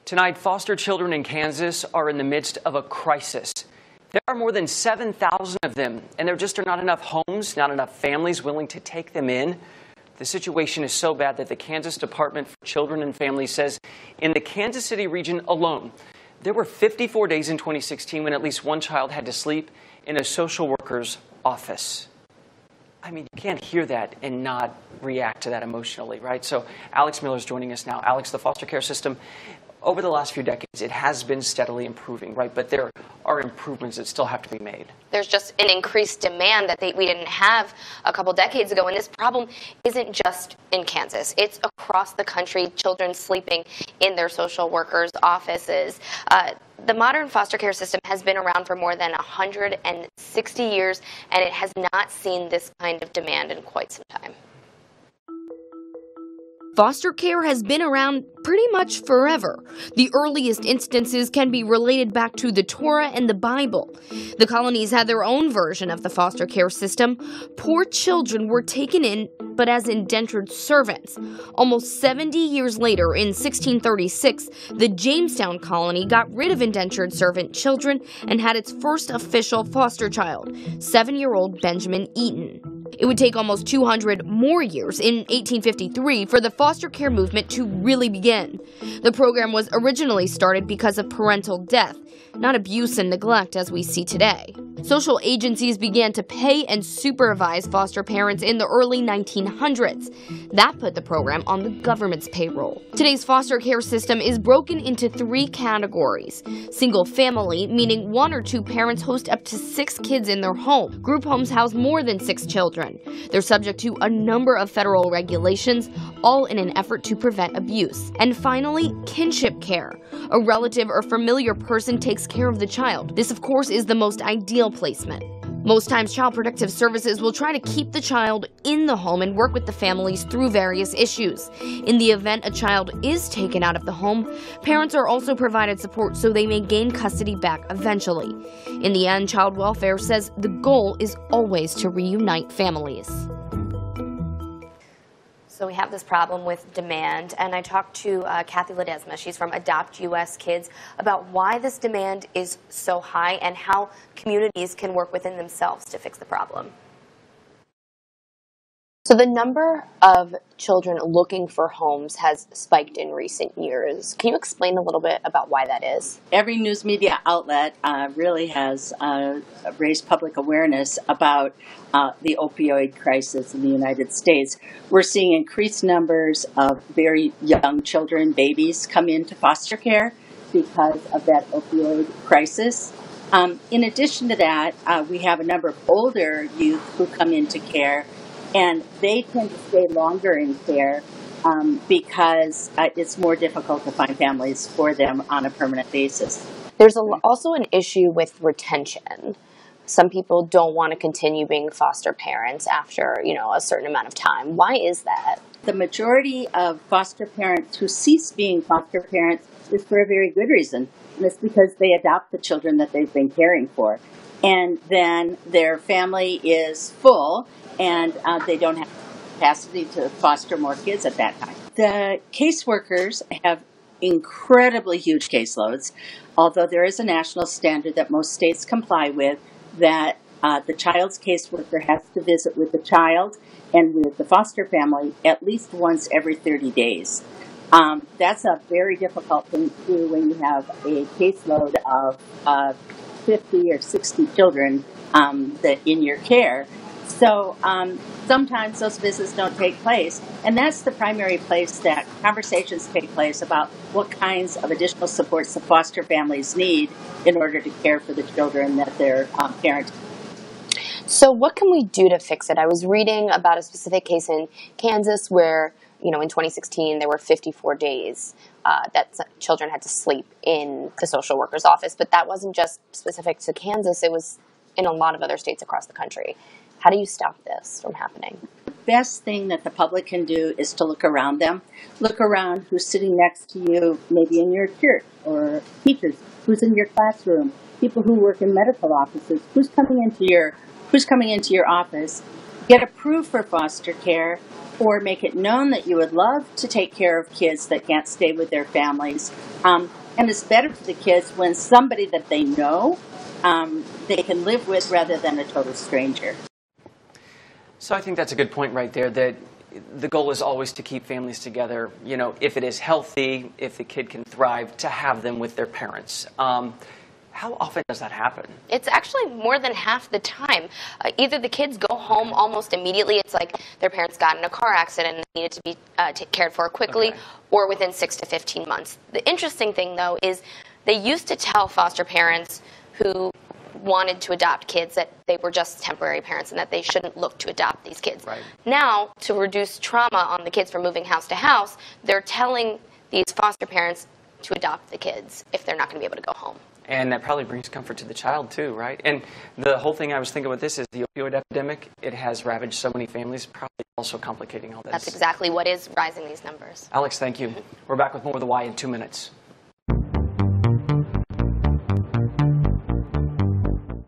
Tonight, foster children in Kansas are in the midst of a crisis. There are more than 7,000 of them, and there just are not enough homes, not enough families willing to take them in. The situation is so bad that the Kansas Department for Children and Families says in the Kansas City region alone, there were 54 days in 2016 when at least one child had to sleep in a social worker's office. I mean, you can't hear that and not react to that emotionally, right? So Alex Miller is joining us now. Alex, the foster care system, over the last few decades, it has been steadily improving, right? But there are improvements that still have to be made. There's just an increased demand that we didn't have a couple decades ago. And this problem isn't just in Kansas. It's across the country, children sleeping in their social workers' offices. The modern foster care system has been around for more than 160 years, and it has not seen this kind of demand in quite some time. Foster care has been around pretty much forever. The earliest instances can be related back to the Torah and the Bible. The colonies had their own version of the foster care system. Poor children were taken in, but as indentured servants. Almost 70 years later, in 1636, the Jamestown colony got rid of indentured servant children and had its first official foster child, 7-year-old Benjamin Eaton. It would take almost 200 more years, in 1853, for the foster care movement to really begin. The program was originally started because of parental death, not abuse and neglect as we see today. Social agencies began to pay and supervise foster parents in the early 1900s. That put the program on the government's payroll. Today's foster care system is broken into 3 categories. Single family, meaning 1 or 2 parents host up to 6 kids in their home. Group homes house more than 6 children. They're subject to a number of federal regulations, all in an effort to prevent abuse. And finally, kinship care. A relative or familiar person takes care of the child. This, of course, is the most ideal placement. Most times, Child Protective Services will try to keep the child in the home and work with the families through various issues. In the event a child is taken out of the home, parents are also provided support so they may gain custody back eventually. In the end, Child Welfare says the goal is always to reunite families. So we have this problem with demand, and I talked to Kathy Ledesma, she's from Adopt US Kids, about why this demand is so high and how communities can work within themselves to fix the problem. So the number of children looking for homes has spiked in recent years. Can you explain a little bit about why that is? Every news media outlet really has raised public awareness about the opioid crisis in the United States. We're seeing increased numbers of very young children, babies, come into foster care because of that opioid crisis. In addition to that, we have a number of older youth who come into care, and they tend to stay longer in care because it's more difficult to find families for them on a permanent basis. There's also an issue with retention. Some people don't want to continue being foster parents after, a certain amount of time. Why is that? The majority of foster parents who cease being foster parents is for a very good reason. And it's because they adopt the children that they've been caring for. And then their family is full, and they don't have capacity to foster more kids at that time. The caseworkers have incredibly huge caseloads, although there is a national standard that most states comply with, that the child's caseworker has to visit with the child and with the foster family at least once every 30 days. That's a very difficult thing to do when you have a caseload of 50 or 60 children that in your care. So sometimes those visits don't take place, and that's the primary place that conversations take place about what kinds of additional supports the foster families need in order to care for the children that they're parenting. So what can we do to fix it? I was reading about a specific case in Kansas where, in 2016 there were 54 days that children had to sleep in the social worker's office, but that wasn't just specific to Kansas, it was in a lot of other states across the country. How do you stop this from happening? The best thing that the public can do is to look around them. Look around who's sitting next to you, maybe in your church, or teachers, who's in your classroom, people who work in medical offices, who's coming into your office. get approved for foster care, or make it known that you would love to take care of kids that can't stay with their families. And it's better for the kids when somebody that they know they can live with rather than a total stranger. So I think that's a good point right there, that the goal is always to keep families together. You know, if it is healthy, if the kid can thrive, to have them with their parents. How often does that happen? It's actually more than half the time. Either the kids go home almost immediately, it's like their parents got in a car accident and needed to be cared for quickly, or within 6 to 15 months. The interesting thing, though, is they used to tell foster parents who wanted to adopt kids that they were just temporary parents and that they shouldn't look to adopt these kids. Right. Now, to reduce trauma on the kids from moving house to house, they're telling these foster parents to adopt the kids if they're not going to be able to go home. And that probably brings comfort to the child, too, right? And the whole thing I was thinking with this is the opioid epidemic. It has ravaged so many families, probably also complicating all this. That's exactly what is rising these numbers. Alex, thank you. We're back with more of The Why in 2 minutes.